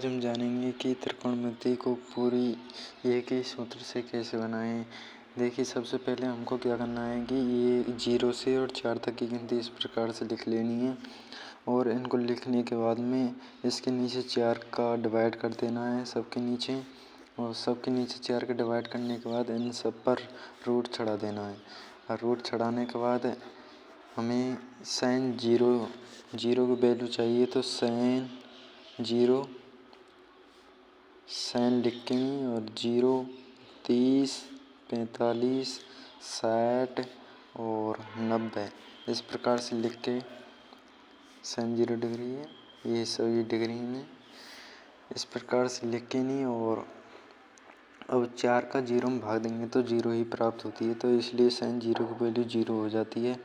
आज हम जानेंगे कि त्रिकोणमिति को पूरी एक ही सूत्र से कैसे बनाएं। देखिए, सबसे पहले हमको क्या करना है कि ये 0 से और 4 तक की गिनती इस प्रकार से लिख लेनी है और इनको लिखने के बाद में इसके नीचे 4 का डिवाइड कर देना है सबके नीचे, और सबके नीचे 4 का डिवाइड करने के बाद इन सब पर रूट चढ़ा देना है। और रूट चढ़ाने के बाद हमें साइन जीरो की वैल्यू चाहिए, तो साइन 0 साइन लिख के और 0, 30, 45, 60 और 90 इस प्रकार से लिख के साइन 0 डिग्री है, ये सभी डिग्री में इस प्रकार से लिख के नहीं। और अब 4 का 0 में भाग देंगे तो 0 ही प्राप्त होती है, तो इसलिए साइन 0 की वैल्यू 0 हो जाती है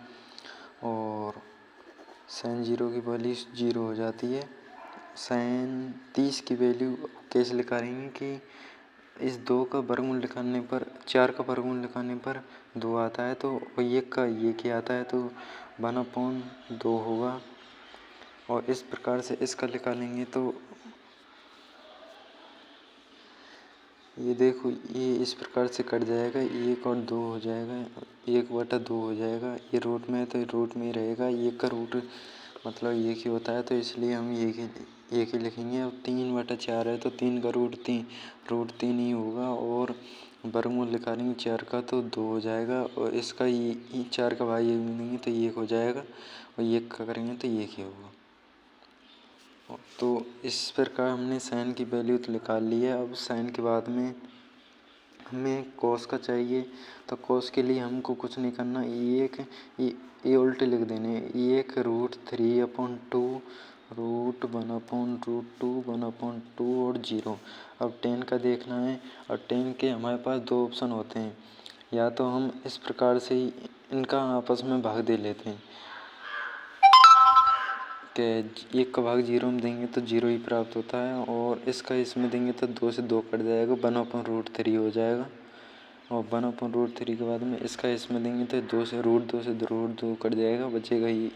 और साइन 0 की वैल्यू 0 हो जाती है। साइन 30 की वैल्यू कैसे निकालेंगे कि इस 2 का वर्गमूल निकालने पर 4 का वर्गमूल निकालने पर 2 आता है, तो 1 का 1 ही आता है, तो 1/2 होगा। और इस प्रकार से इसका निकालेंगे तो ये देखो, ये इस प्रकार से कट जाएगा, 1 और 2 हो जाएगा, 1/2 हो जाएगा। ये रूट में है तो रूट में ही रहेगा, 1 का रूट मतलब 1 ही होता है, तो इसलिए हम 1 ही लिखेंगे। अब 3/4 है तो 3 का रूट 3 ही होगा, और वर्गमूल निकालेंगे 4 का तो 2 हो जाएगा, और इसका 4 का भाग 1 देंगे तो 1 हो जाएगा, और 1 का करेंगे तो 1 ही होगा। तो इस प्रकार हमने साइन की वैल्यू तो निकाल ली है। अब साइन के बाद में हमें कोस का चाहिए, तो कोस के लिए हमको कुछ नहीं करना, ये उल्टे लिख देने, 1√3/2 √1/√2 1/2 और 0। अब 10 का देखना है, और 10 के हमारे पास 2 ऑप्शन होते हैं, या तो हम इस प्रकार से ही इनका आपस में भाग दे लेते हैं कि 1 का भाग 0 में देंगे तो 0 ही प्राप्त होता है, और इसका इसमें देंगे तो 2 से 2 कट जाएगा, 1/√3 हो जाएगा। और 1/√3 के बाद में इसका इसमें देंगे तो 2 से √2 कट जाएगा, बचेगा ये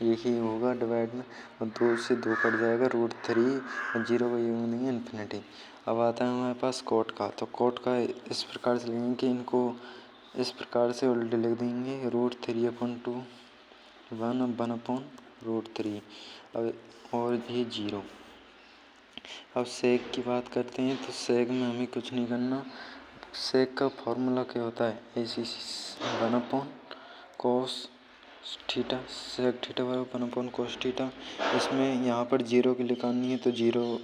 1 ही होगा डिवाइड में, और 2 से 2 कट जाएगा √3, और 0 का ये देंगे इन्फिनिटी। अब आता है हमारे पास कोट का, तो कोट का इस प्रकार से लेंगे कि इनको इस प्रकार से उल्टे लिख देंगे, √3/2 1/√3 अब और ये 0। अब सेक की बात करते हैं, तो सेक में हमें कुछ नहीं करना। सेक का फॉर्मूला क्या होता है, ऐसी 1/cos थीटा, सेक थीटा बराबर 1/cos थीटा। इसमें यहाँ पर 0 की निकालनी है तो 0